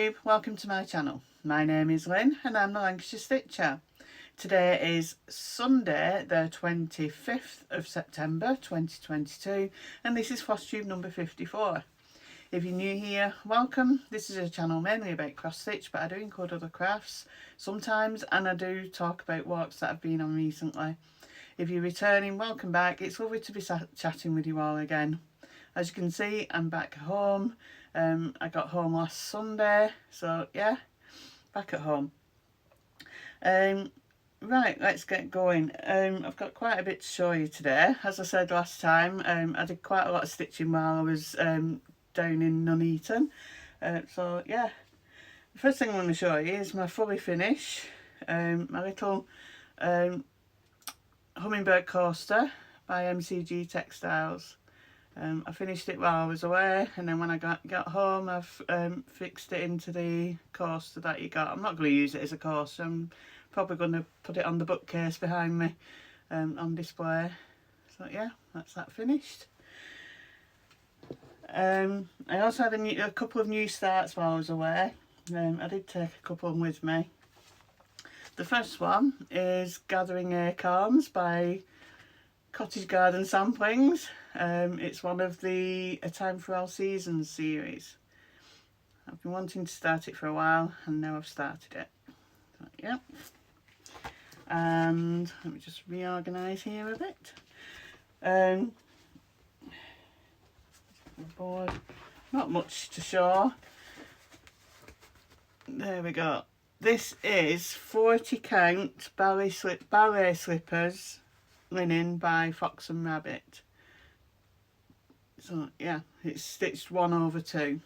Flosstube, welcome to my channel. My name is Lynn and I'm the Lancashire Stitcher. Today is Sunday the 25th of September 2022 and this is Flosstube number 54. If you're new here, welcome. This is a channel mainly about cross stitch, but I do include other crafts sometimes, and I do talk about walks that I've been on recently. If you're returning, welcome back. It's lovely to be chatting with you all again. As you can see, I'm back home. I got home last Sunday, so yeah, back at home. Right, let's get going. I've got quite a bit to show you today. As I said last time, I did quite a lot of stitching while I was down in Nuneaton. So yeah, the first thing I'm going to show you is my fully finish, my little Hummingbird coaster by MCG Textiles. I finished it while I was away, and then when I got home I've fixed it into the coaster that you got. I'm not going to use it as a coaster, I'm probably going to put it on the bookcase behind me on display. So yeah, that's that finished. I also had a couple of new starts while I was away. I did take a couple with me. The first one is Gathering Acorns by Cottage Garden Samplings. It's one of the A Time for All Seasons series. I've been wanting to start it for a while and now I've started it. So, yeah. And let me just reorganise here a bit. Board. Not much to show. There we go. This is 40 count ballet slippers linen by Fox and Rabbit. So yeah, it's stitched 1/2.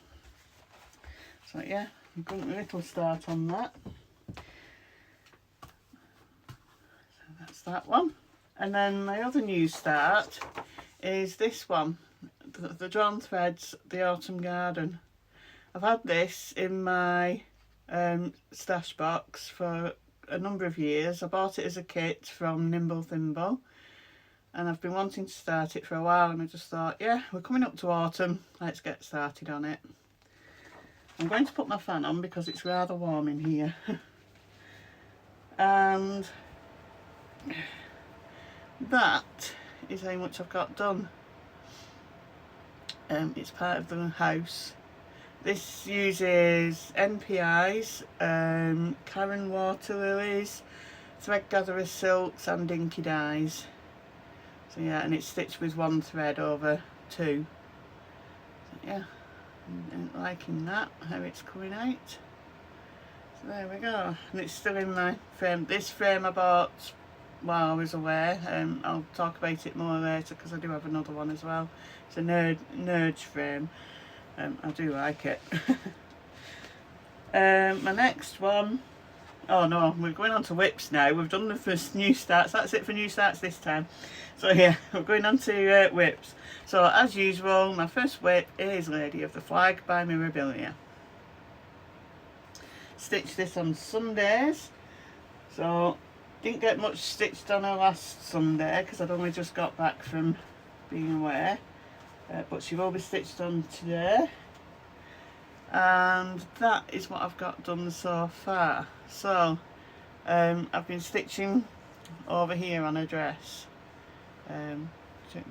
So yeah, I'm going a little start on that. So that's that one. And then my other new start is this one, the Drawn Threads, the Autumn Garden. I've had this in my stash box for a number of years. I bought it as a kit from Nimble Thimble and I've been wanting to start it for a while, and I just thought, yeah, we're coming up to autumn, let's get started on it. I'm going to put my fan on because it's rather warm in here. And that is how much I've got done. It's part of the house. This uses NPIs, Karen water lilies, thread gatherer silks and dinky dyes. So yeah, and it's stitched with 1 thread over 2. So yeah, I'm liking that, how it's coming out. So there we go, and it's still in my frame. This frame I bought while I was away. I'll talk about it more later because I do have another one as well. It's a nerd frame. I do like it. My next one, oh no, we're going on to whips now. We've done the first new starts. That's it for new starts this time. So yeah, we're going on to whips. So as usual, my first whip is Lady of the Flag by Mirabilia. Stitched this on Sundays. So didn't get much stitched on her last Sunday because I'd only just got back from being away. But she will be stitched on today, and that is what I've got done so far. So I've been stitching over here on a dress,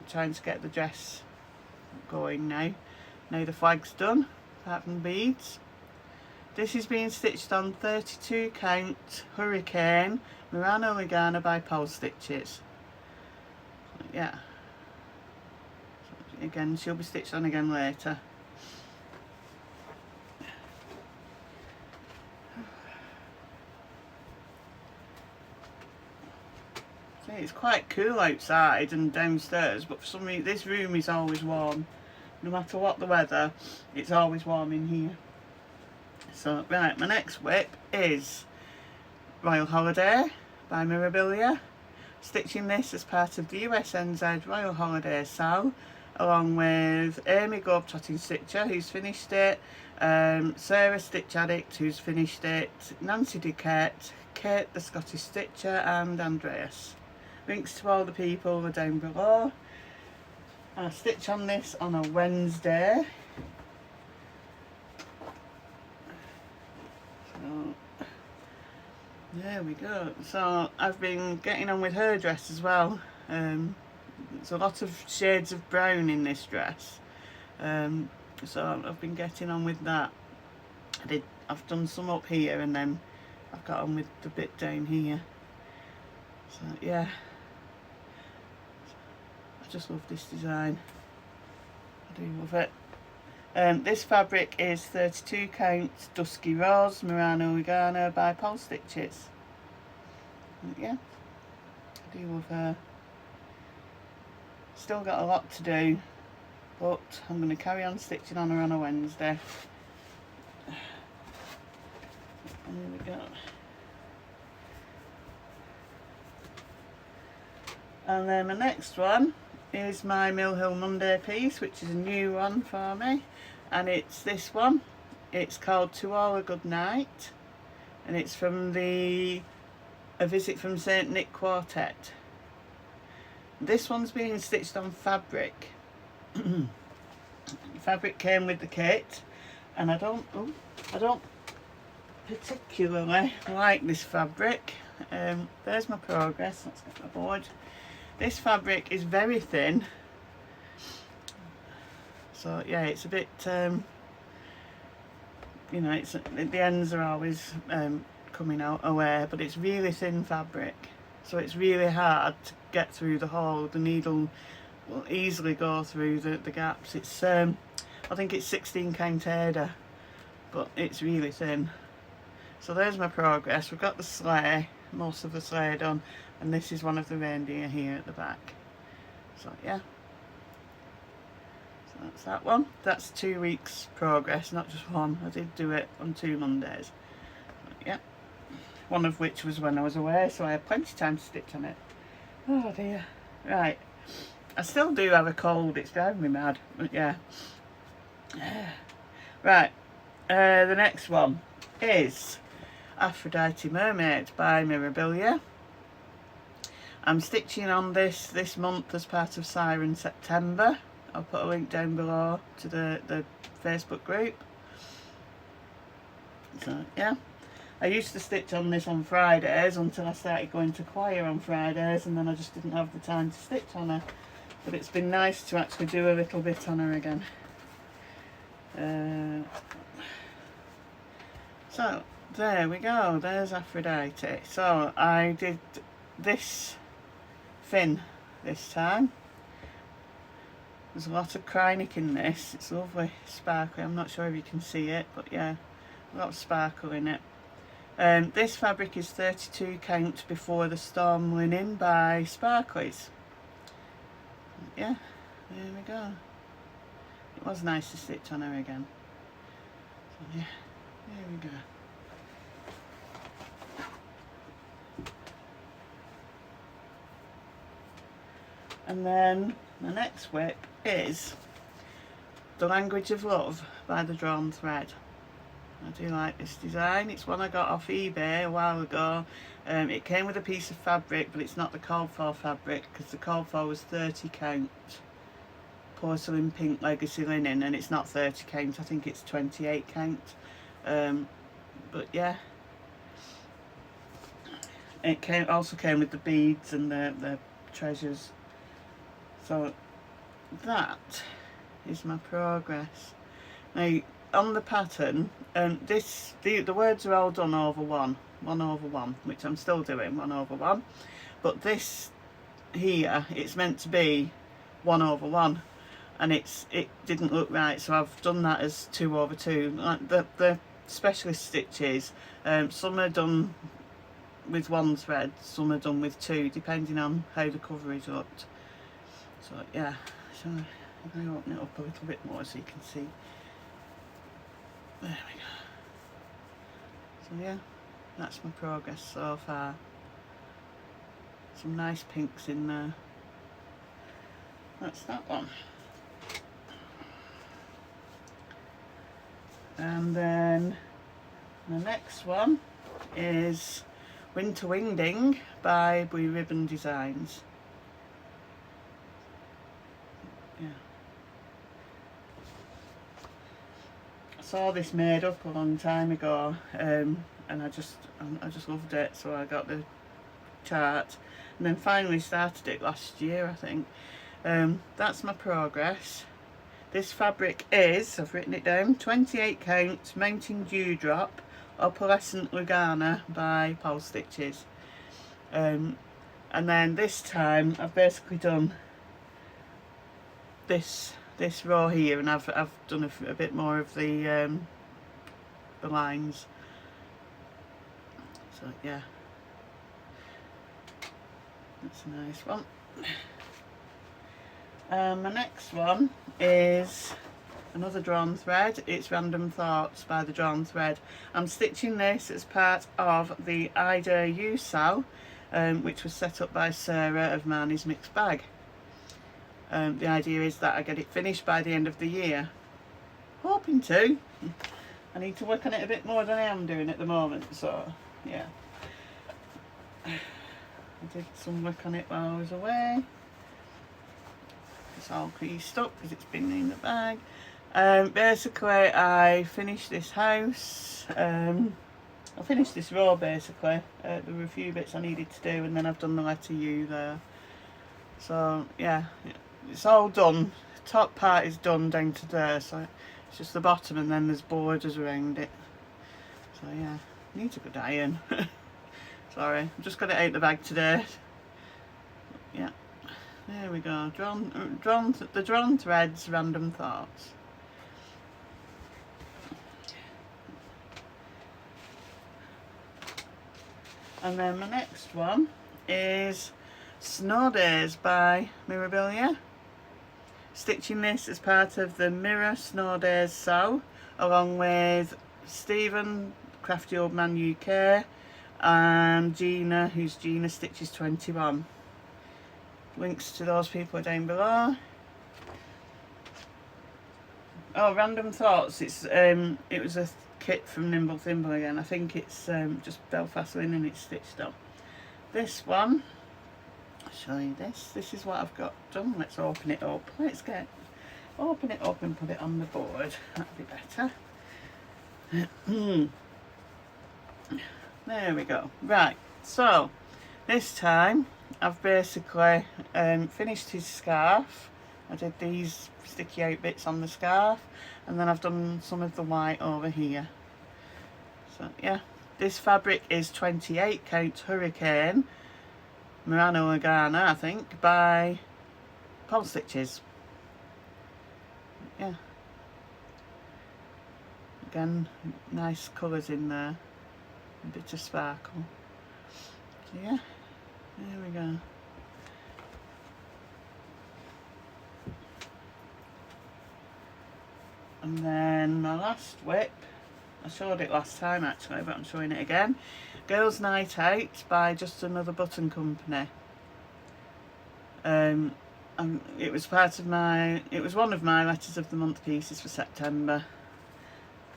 trying to get the dress going now. Now the flag's done, apart from beads. This is being stitched on 32 count Hurricane Murano Legana by Pole Stitches. So, yeah. Again, she'll be stitched on again later. See, it's quite cool outside and downstairs, but for some reason this room is always warm. No matter what the weather, it's always warm in here. So right, my next whip is Royal Holiday by Mirabilia. Stitching this as part of the USNZ Royal Holiday SAL, along with Amy Globetrotting Stitcher, who's finished it, Sarah Stitch Addict, who's finished it, Nancy Duquette, Kate the Scottish Stitcher, and Andreas. Links to all the people are down below. I stitch on this on a Wednesday. there we go. So I've been getting on with her dress as well. There's a lot of shades of brown in this dress, so I've been getting on with that. I've done some up here, and then I've got on with the bit down here. So yeah, I just love this design. I do love it. This fabric is 32 count Dusky Rose Murano Regano by Pole Stitches. Yeah, I do love her. Still got a lot to do, but I'm going to carry on stitching on her on a Wednesday. And here we go. And then my next one is my Mill Hill Monday piece, which is a new one for me, and it's this one. It's called To All a Good Night, and it's from A Visit from St Nick Quartet. This one's being stitched on fabric. Fabric came with the kit, and I don't particularly like this fabric. There's my progress. Let's get my board. This fabric is very thin, so yeah, it's a bit you know, it's the ends are always coming out away, but it's really thin fabric, so it's really hard to get through the hole. The needle will easily go through the gaps. It's I think it's 16 count Ada, but it's really thin. So there's my progress. We've got the sleigh, most of the sleigh done, and this is one of the reindeer here at the back. So yeah, so that's that one. That's 2 weeks progress, not just one. I did do it on 2 Mondays. But yeah, one of which was when I was away, so I had plenty of time to stitch on it. Oh dear. Right, I still do have a cold, it's driving me mad, but yeah. Right, the next one is Aphrodite Mermaid by Mirabilia. I'm stitching on this month as part of Siren September. I'll put a link down below to the Facebook group. So yeah, I used to stitch on this on Fridays until I started going to choir on Fridays, and then I just didn't have the time to stitch on her. But it's been nice to actually do a little bit on her again. So there we go, there's Aphrodite. So I did this fin this time. There's a lot of Krynic in this. It's lovely, sparkly. I'm not sure if you can see it, but yeah, a lot of sparkle in it. This fabric is 32 count Before the Storm linen by Sparklies. Yeah, there we go. It was nice to stitch on her again. So yeah, there we go. And then the next whip is The Language of Love by The Drawn Thread. I do like this design. It's one I got off eBay a while ago. It came with a piece of fabric, but it's not the called for fabric, because the called for was 30 count porcelain pink legacy linen, and it's not 30 count, I think it's 28 count. But yeah, it also came with the beads and the treasures. So that is my progress. Now on the pattern, the words are all done over one over one, which I'm still doing 1 over 1, but this here, it's meant to be 1 over 1, and it didn't look right, so I've done that as 2 over 2. Like the specialist stitches, some are done with 1 thread, some are done with 2, depending on how the coverage looked. So yeah, so I'm going to open it up a little bit more so you can see. There we go. So yeah, that's my progress so far. Some nice pinks in there. That's that one. And then the next one is Winter Wingding by Blue Ribbon Designs. Yeah. saw this made up a long time ago, and I just loved it, so I got the chart and then finally started it last year, I think. That's my progress. This fabric is, I've written it down, 28 count Mountain Dewdrop Opalescent Lugana by Pole Stitches. And then this time I've basically done this row here, and I've done a bit more of the lines. So yeah, that's a nice one. My next one is another drawn thread. It's Random Thoughts by the Drawn Thread. I'm stitching this as part of the I Dare You SAL, which was set up by Sarah of Marnie's Mixed Bag. The idea is that I get it finished by the end of the year. Hoping to. I need to work on it a bit more than I am doing at the moment, so yeah. I did some work on it while I was away. It's all creased up because it's been in the bag. Basically I finished this house. I finished this row basically. There were a few bits I needed to do, and then I've done the letter U there. So yeah, it's all done. The top part is done down to there, so it's just the bottom, and then there's borders around it. So yeah, needs a good iron. Sorry, I've just got it out the bag today. Yeah, there we go. The Drawn Threads Random Thoughts. And then my next one is Snow Days by Mirabilia. Stitching this as part of the Mirror Snow Days SAL, along with Stephen, Crafty Old Man UK, and Gina, who's Gina Stitches 21. Links to those people are down below. Oh, Random Thoughts. It was a kit from Nimble Thimble again. I think it's just Belfast linen it's stitched on. This one, I'll show you this. This is what I've got done. Let's open it up. Open it up and put it on the board. That'd be better. There we go. Right, so this time I've basically finished his scarf. I did these sticky out bits on the scarf, and then I've done some of the white over here. So yeah, this fabric is 28 count Hurricane Merino Lugana, I think, by Pole Stitches. Yeah, again, nice colours in there, a bit of sparkle. So yeah, there we go. And then my last whip, I showed it last time actually, but I'm showing it again. Girls Night Out by Just Another Button Company. And it was one of my letters of the month pieces for September.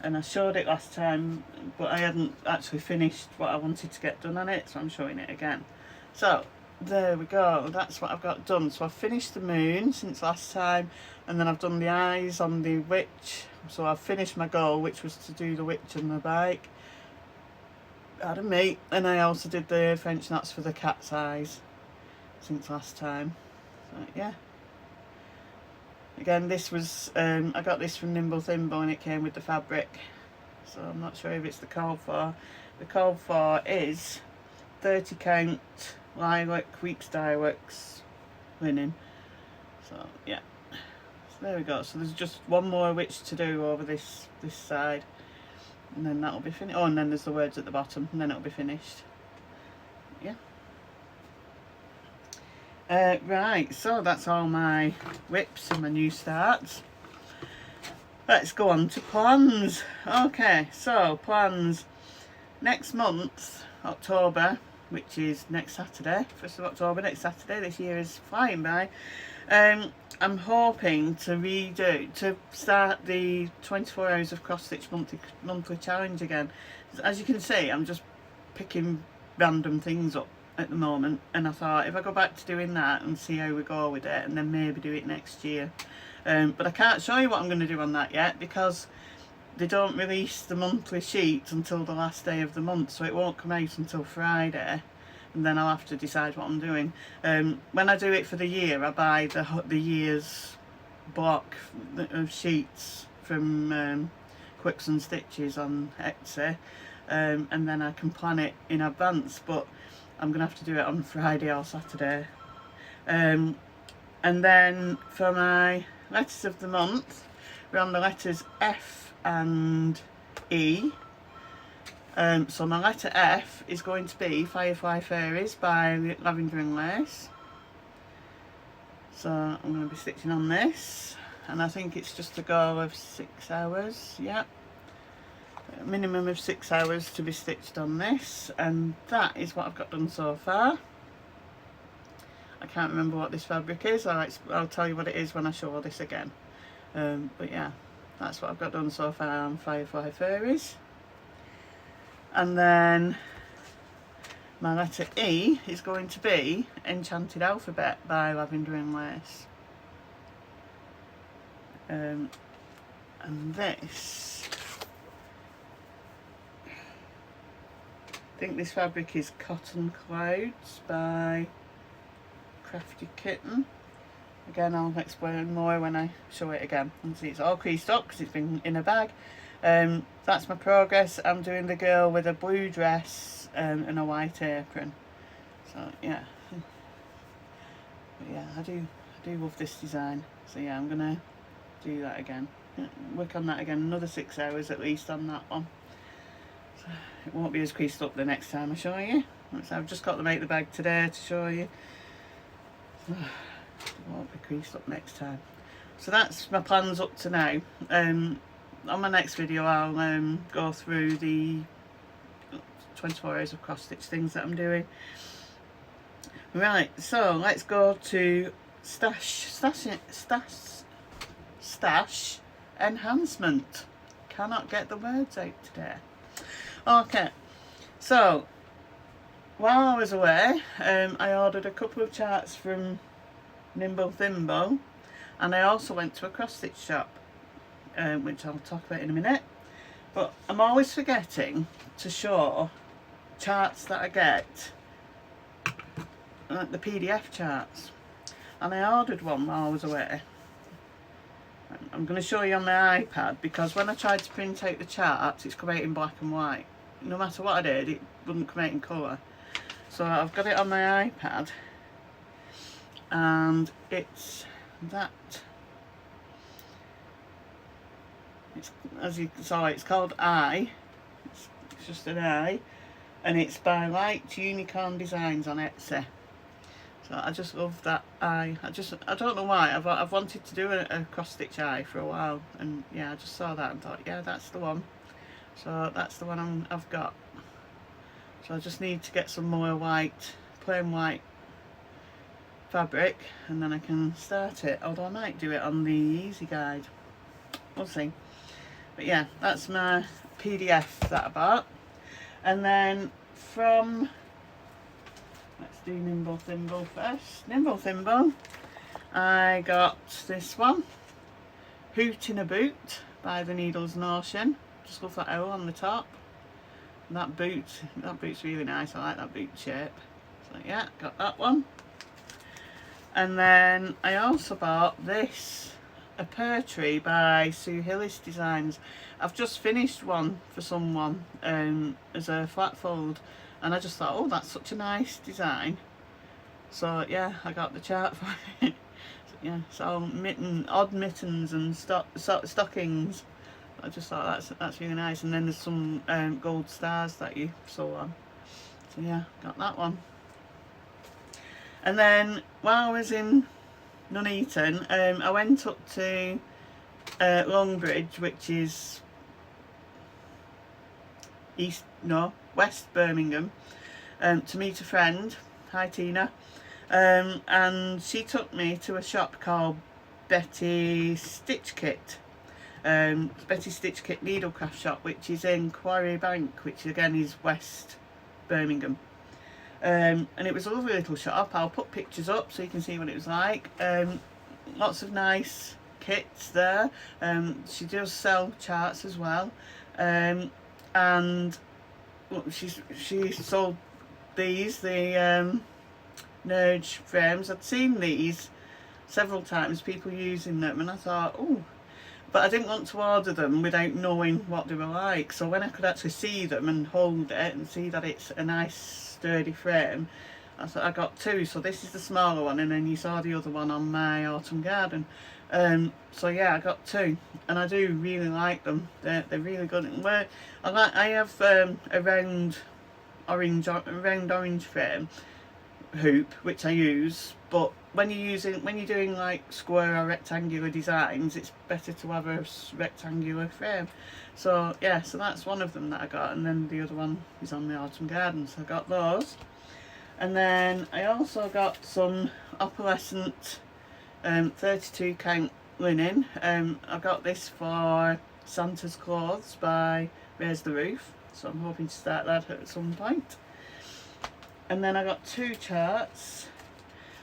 And I showed it last time, but I hadn't actually finished what I wanted to get done on it, so I'm showing it again. So there we go, that's what I've got done. So I've finished the moon since last time, and then I've done the eyes on the witch. So I've finished my goal, which was to do the witch on the bike. Pardon me. And I also did the French knots for the cat's eyes since last time. So yeah. Again, this was, I got this from Nimble Thimble and it came with the fabric. So I'm not sure if it's the call for. The call for is 30 count lilac Weeks Dye Works linen. So yeah. So there we go. So there's just one more witch to do over this side. And then that'll be finished. Oh, and then there's the words at the bottom, and then it'll be finished. Yeah. Right, so that's all my whips and my new starts. Let's go on to plans. Okay, so plans. Next month, October, which is next Saturday, 1st of October, next Saturday, this year is flying by. I'm hoping to start the 24 hours of cross stitch monthly challenge again. As you can see, I'm just picking random things up at the moment, and I thought if I go back to doing that and see how we go with it, and then maybe do it next year. But I can't show you what I'm going to do on that yet, because they don't release the monthly sheets until the last day of the month, so it won't come out until Friday, and then I'll have to decide what I'm doing. When I do it for the year, I buy the year's block of sheets from Quicks and Stitches on Etsy, and then I can plan it in advance, but I'm gonna have to do it on Friday or Saturday. And then for my letters of the month, we're on the letters F and E. So my letter F is going to be Firefly Fairies by Lavender and Lace. So I'm going to be stitching on this, and I think it's just a go of 6 hours, yeah. A minimum of 6 hours to be stitched on this, and that is what I've got done so far. I can't remember what this fabric is. I'll tell you what it is when I show this again. But yeah, that's what I've got done so far on Firefly Fairies. And then my letter E is going to be Enchanted Alphabet by Lavender and Lace. And this, I think this fabric is Cotton Clouds by Crafty Kitten. Again, I'll explain more when I show it again. And see, it's all creased up because it's been in a bag. That's my progress. I'm doing the girl with a blue dress and a white apron. So yeah, but yeah, I do love this design. So yeah, I'm gonna do that again. Work on that again. Another 6 hours at least on that one. So it won't be as creased up the next time I show you. So I've just got to make the bag today to show you. So it won't be creased up next time. So that's my plans up to now. On my next video I'll go through the 24 hours of cross stitch things that I'm doing. Right, so let's go to stash enhancement. Cannot get the words out today. Okay, so while I was away, I ordered a couple of charts from Nimble Thimble, and I also went to a cross stitch shop, which I'll talk about in a minute. But I'm always forgetting to show charts that I get, like the PDF charts, and I ordered one while I was away. I'm going to show you on my iPad, because when I tried to print out the charts, it's come out in black and white. No matter what I did, it wouldn't come out in colour. So I've got it on my iPad, and it's that. It's, as you saw, it's called I. It's just an I, and it's by Light Unicorn Designs on Etsy. So I just love that I don't know why, I've wanted to do a cross stitch eye for a while, and yeah, I just saw that and thought, yeah, that's the one. So that's the one I've got. So I just need to get some more white, plain white fabric, and then I can start it. Although I might do it on the easy guide, we'll see. But yeah, that's my PDF that I bought. And then from, let's do Nimble Thimble first. Nimble Thimble, I got this one, Hoot in a Boot by the Needles Notion. Just love that O on the top. And that boot's really nice. I like that boot shape. So yeah, got that one. And then I also bought this, A Pear Tree by Sue Hillis Designs. I've just finished one for someone as a flat fold, and I just thought, oh, that's such a nice design. So yeah, I got the chart for it. So, yeah, so odd mittens and stockings. I just thought that's really nice. And then there's some gold stars that you sew on. So yeah, got that one. And then while I was in Nuneaton, I went up to Longbridge, which is West Birmingham, to meet a friend. Hi Tina. And she took me to a shop called Betty Stitch Kit. Betty Stitch Kit Needlecraft Shop, which is in Quarry Bank, which again is West Birmingham. And it was a lovely little shop. I'll put pictures up so you can see what it was like. Lots of nice kits there. She does sell charts as well, and she sold these, the Nerge frames. I'd seen these several times, people using them, and I thought, oh, but I didn't want to order them without knowing what they were like. So when I could actually see them and hold it and see that it's a nice sturdy frame, I thought I got two. So this is the smaller one, and then you saw the other one on my autumn garden. So yeah, I got two, and I do really like them. They're really good. And I have a round orange frame hoop which I use, but when you're doing like square or rectangular designs, it's better to have a rectangular frame. So yeah, so that's one of them that I got, and then the other one is on the autumn garden, so I got those. And then I also got some opalescent 32 count linen. I got this for Santa's Clothes by Raise the Roof, so I'm hoping to start that at some point. And then I got two charts.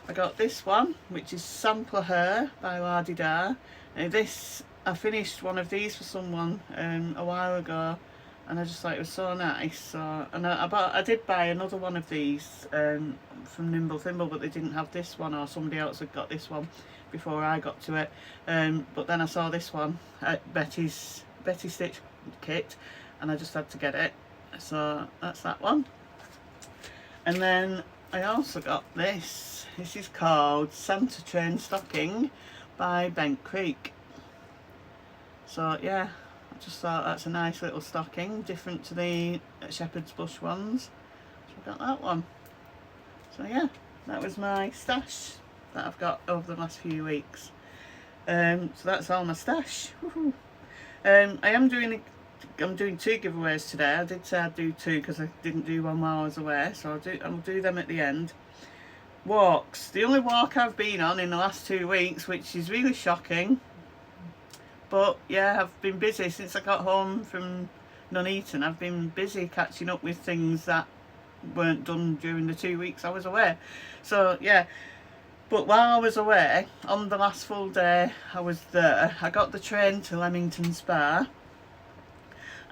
I got this one, which is Sampler Hair by La Di Da. I finished one of these for someone a while ago, and I just thought it was so nice. So, and I did buy another one of these from Nimble Thimble, but they didn't have this one, or somebody else had got this one before I got to it. But then I saw this one at Betty Stitch kit, and I just had to get it. So that's that one. And then I also got this. This is called Santa Train Stocking by Bent Creek. So yeah, I just thought that's a nice little stocking, different to the Shepherd's Bush ones. So I got that one. So yeah, that was my stash that I've got over the last few weeks. So that's all my stash. I'm doing two giveaways today. I did say I'd do two because I didn't do one while I was away, so I'll do them at the end. Walks. The only walk I've been on in the last 2 weeks, which is really shocking. But yeah, I've been busy since I got home from Nuneaton. I've been busy catching up with things that weren't done during the 2 weeks I was away. So yeah, but while I was away, on the last full day I was there, I got the train to Leamington Spa,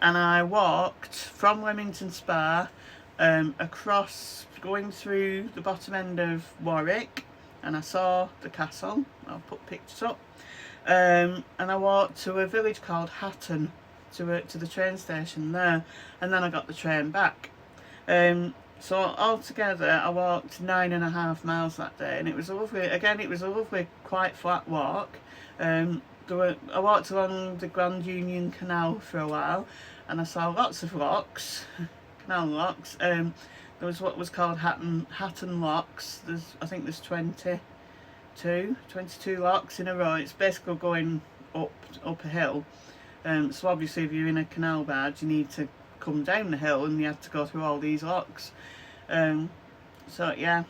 and I walked from Leamington Spa across, going through the bottom end of Warwick, and I saw the castle. I'll put pictures up. And I walked to a village called Hatton, to the train station there, and then I got the train back. So altogether I walked 9.5 miles that day, and it was a lovely quite flat walk. I walked along the Grand Union Canal for a while, and I saw lots of locks, canal locks. There was what was called Hatton locks. I think there's 22 locks in a row. It's basically going up a hill. So obviously if you're in a canal barge, you need to come down the hill, and you have to go through all these locks. So yeah,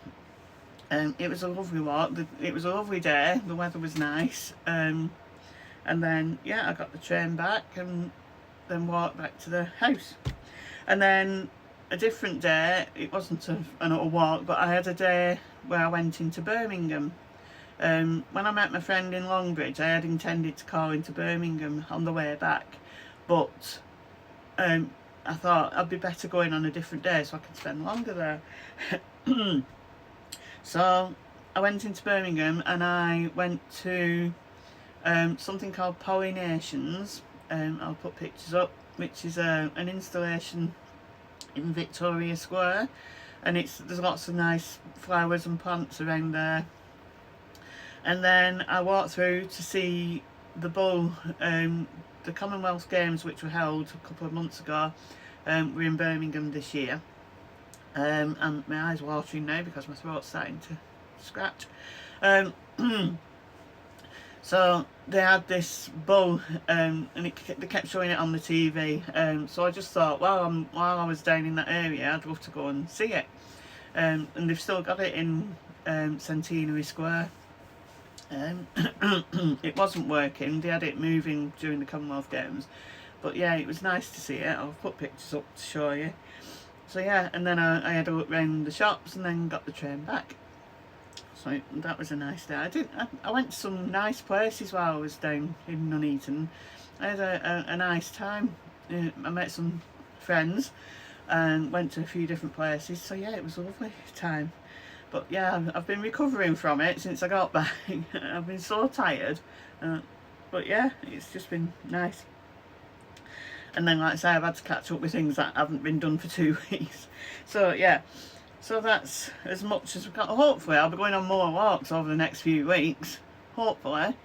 it was a lovely walk. It was a lovely day. The weather was nice. And then yeah, I got the train back and then walked back to the house. And then a different day, it wasn't another walk, but I had a day where I went into Birmingham. When I met my friend in Longbridge, I had intended to call into Birmingham on the way back, but I thought I'd be better going on a different day so I could spend longer there. So I went into Birmingham, and I went to something called Pollinations. I'll put pictures up, which is an installation in Victoria Square, and there's lots of nice flowers and plants around there. And then I walked through to see the bull. The Commonwealth Games, which were held a couple of months ago, were in Birmingham this year. And my eyes are watering now because my throat's starting to scratch. So they had this bull, and they kept showing it on the TV. So I just thought, while I was down in that area, I'd love to go and see it. And they've still got it in Centenary Square. It wasn't working. They had it moving during the Commonwealth Games, but yeah, it was nice to see it. I'll put pictures up to show you. So yeah, and then I had a look round the shops and then got the train back. so that was a nice day. I went to some nice places while I was down in Nuneaton. I had a nice time. I met some friends and went to a few different places, so yeah, it was a lovely time. But yeah, I've been recovering from it since I got back. I've been so tired, but yeah, it's just been nice. And then, like I say, I've had to catch up with things that haven't been done for 2 weeks. So yeah, so that's as much as we've got. Hopefully I'll be going on more walks over the next few weeks, hopefully.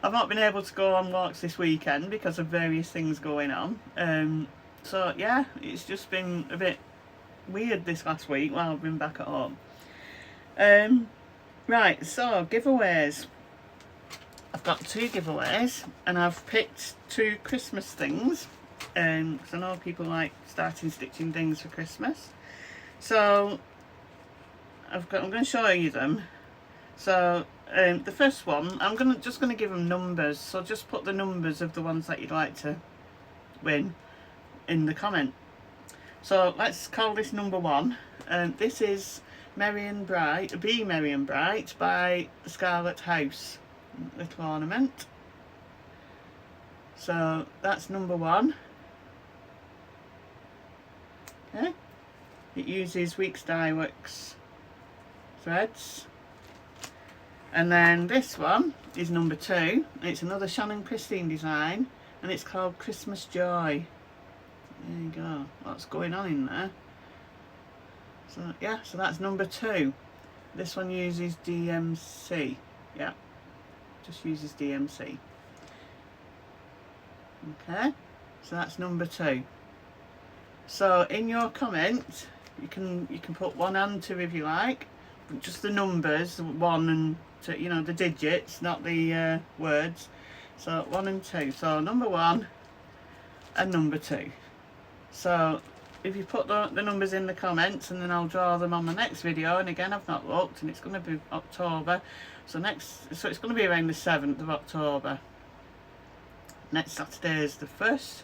I've not been able to go on walks this weekend because of various things going on. So yeah, it's just been a bit weird this last week while I've been back at home. Right, so giveaways. I've got 2 giveaways and I've picked 2 Christmas things, because I know people like starting stitching things for Christmas. So I'm going to show you them. So the first one, I'm just going to give them numbers, so just put the numbers of the ones that you'd like to win in the comment. So let's call this number 1. This is Merry and Bright, Be Merry and Bright by the Scarlet House. Little ornament. So that's number 1. Okay. It uses Weeks Dye Works threads. And then this one is number 2. It's another Shannon Christine design and it's called Christmas Joy. There you go. What's going on in there? So yeah, so that's number 2. This one uses DMC. Yeah. Just uses DMC. Okay, so that's number 2. So in your comment, you can put 1 and 2 if you like, but just the numbers, 1 and 2, you know, the digits, not the words. So 1 and 2. So number 1 and number 2. So if you put the numbers in the comments, and then I'll draw them on the next video. And again, I've not looked, and it's going to be October. So it's going to be around the 7th of October. Next Saturday is the 1st.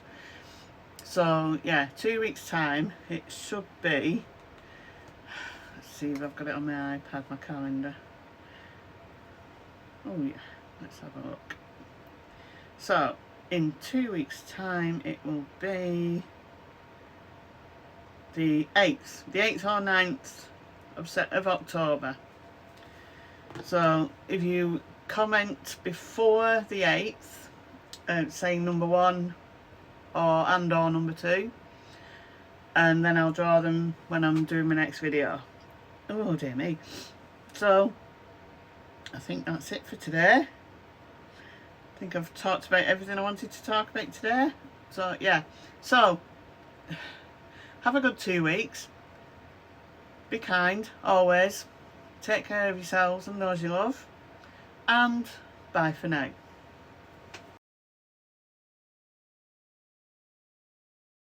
So yeah, 2 weeks time it should be. Let's see if I've got it on my iPad, my calendar. Oh yeah, let's have a look. So in 2 weeks time it will be the 8th or 9th of October. So if you comment before the 8th, saying number 1 or number 2, and then I'll draw them when I'm doing my next video. Oh dear me. So I think that's it for today. I think I've talked about everything I wanted to talk about today. So yeah, so have a good 2 weeks. Be kind always. Take care of yourselves and those you love, and bye for now.